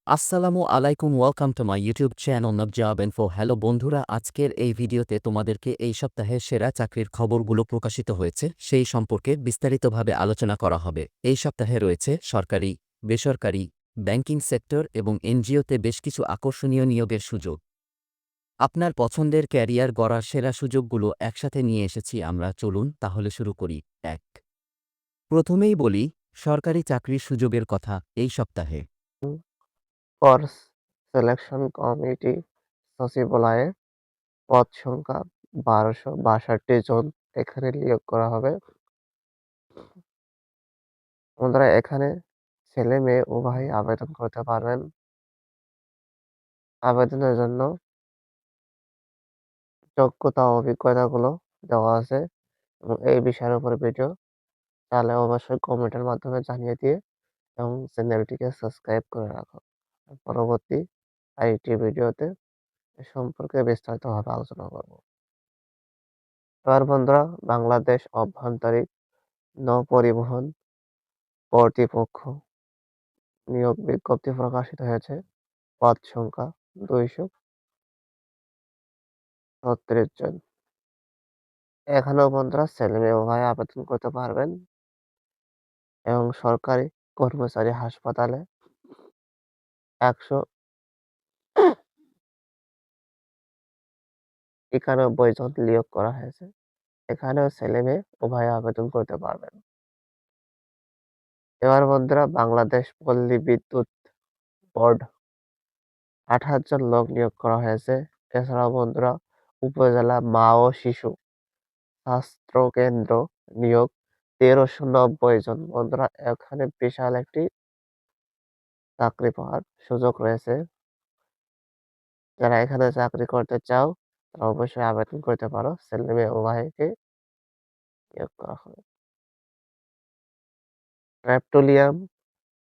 আসসালামু আলাইকুম, welcome to my YouTube channel Nabajab info. Hello বন্ধুরা, আজকের এই ভিডিওতে তোমাদেরকে এই সপ্তাহের সেরা চাকরির খবরগুলো প্রকাশিত হয়েছে সেই সম্পর্কে বিস্তারিতভাবে আলোচনা করা হবে। এই সপ্তাহে রয়েছে সরকারি, বেসরকারি, ব্যাংকিং সেক্টর এবং এনজিওতে বেশ কিছু আকর্ষণীয় নিয়োগের সুযোগ। আপনার পছন্দের ক্যারিয়ার গড়ার সেরা সুযোগগুলো একসাথে নিয়ে এসেছি আমরা, চলুন তাহলে শুরু করি। এক, প্রথমেই বলি সরকারি চাকরির সুযোগের কথা। এই সপ্তাহে কোর্স সিলেকশন কমিটি সচিবালয়ে পদ সংখ্যা ১২৬২ জন এখানে নিয়োগ করা হবে। বন্ধুরা, এখানে ছেলে মেয়ে উভয়ই আবেদন করতে পারবেন। আবেদনের জন্য যোগ্যতা ও অভিজ্ঞতাগুলো দেওয়া আছে এবং এই বিষয়ের উপর ভিডিও তাহলে অবশ্যই কমেন্টের মাধ্যমে জানিয়ে দিয়ে এবং চ্যানেলটিকে সাবস্ক্রাইব করে রাখো। পরবর্তী আরেকটি ভিডিওতে এ সম্পর্কে বিস্তারিতভাবে আলোচনা করব। এবার বন্ধুরা, বাংলাদেশ অভ্যন্তরীণ নৌপরিবহন কর্তৃপক্ষ নিয়োগ বিজ্ঞপ্তি প্রকাশিত হয়েছে। পদ সংখ্যা ২৩৬ জন। এখানেও বন্ধুরা ছেলে-মেয়ে উভয়ে আবেদন করতে পারবেন এবং সরকারি কর্মচারী হাসপাতালে ১৯১ জন নিয়োগ করা হয়েছে। এখানেও ছেলে-মেয়ে উভয়ে আবেদন করতে পারবেন। এবার বন্ধুরা, বাংলাদেশ পল্লী বিদ্যুৎ বোর্ড ২৮ জন লোক নিয়োগ করা হয়েছে। এছাড়াও বন্ধুরা, উপজেলা মা ও শিশু স্বাস্থ্য কেন্দ্র নিয়োগ ১৩৯০ জন। বন্ধুরা, এখানে বিশাল একটি চাকরি পাওয়ার সুযোগ রয়েছে। যারা এখানে চাকরি করতে চাও তারা অবশ্যই আবেদন করতে পারো। ছেলে মেয়ে উভয়কে নিয়োগ করা হবে। পেট্রোলিয়াম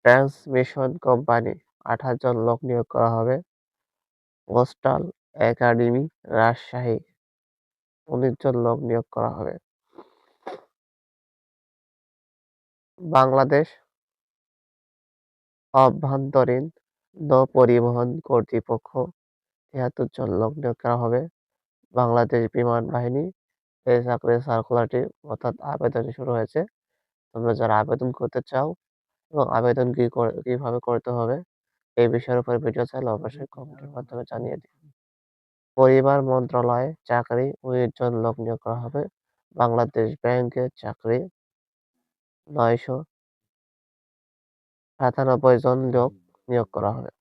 ট্রান্সমিশন কোম্পানি ২৮ জন লোক নিয়োগ করা হবে। পোস্টাল একাডেমি রাজশাহী ১৯ জন লোক নিয়োগ করা হবে। বাংলাদেশ অভ্যন্তরীণ নৌ-পরিবহন কর্তৃপক্ষ ৭৩ জন লোক নিয়োগ করা হবে। বাংলাদেশ বিমান বাহিনী এই চাকরির সার্কুলারটি অর্থাৎ আবেদন শুরু হয়েছে। তোমরা যারা আবেদন করতে চাও এবং আবেদন কিভাবে করতে হবে এই বিষয়ের উপর ভিডিও চাইলে অবশ্যই কমেন্টের মাধ্যমে জানিয়ে দিন। পরিবার মন্ত্রণালয়ে চাকরি ১৯ জন লোক নিয়োগ করা হবে। বাংলাদেশ ব্যাংকে চাকরি ৯৯৭ জন লোক নিয়োগ করা হবে।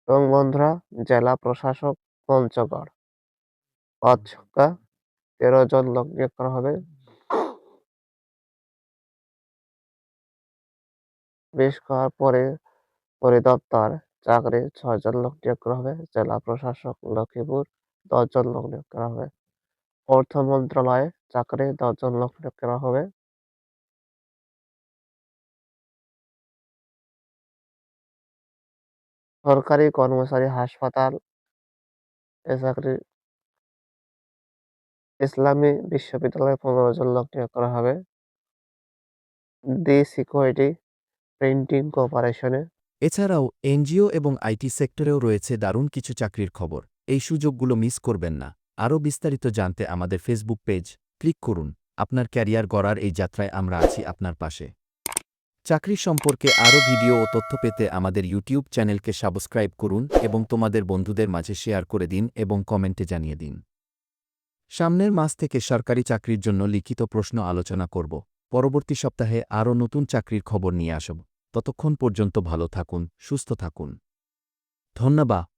এবং বন্ধুরা, জেলা প্রশাসক পঞ্চগড় পদ সংখ্যা ১৩ জন লোক নিয়োগ করা হবে। বেশ পরিদপ্তর চাকরি ৬ জন লোক নিয়োগ করা হবে। জেলা প্রশাসক লক্ষ্মীপুর ১০ জন লোক নিয়োগ করা হবে। অর্থ মন্ত্রণালয়ে চাকরি ১০ জন লোক নিয়োগ করা হবে। সরকারি কর্মচারী হাসপাতাল এ চাকরি ইসলামী বিশ্ববিদ্যালয়ে ১৫ জন লোক নিয়োগ করা হবে। দি সিকিউরিটি প্রিন্টিং কর্পোরেশনে এছাড়াও এনজিও এবং আইটি সেক্টরেও রয়েছে দারুণ কিছু চাকরির খবর। এই সুযোগগুলো মিস করবেন না। আরও বিস্তারিত জানতে আমাদের ফেসবুক পেজ ক্লিক করুন। আপনার ক্যারিয়ার গড়ার এই যাত্রায় আমরা আছি আপনার পাশে। চাকরি সম্পর্কে আরও ভিডিও ও তথ্য পেতে আমাদের ইউটিউব চ্যানেলকে সাবস্ক্রাইব করুন এবং তোমাদের বন্ধুদের মাঝে শেয়ার করে দিন এবং কমেন্টে জানিয়ে দিন। সামনের মাস থেকে সরকারি চাকরির জন্য লিখিত প্রশ্ন আলোচনা করব। পরবর্তী সপ্তাহে আরও নতুন চাকরির খবর নিয়ে আসব। ততক্ষণ পর্যন্ত ভালো থাকুন, সুস্থ থাকুন। ধন্যবাদ।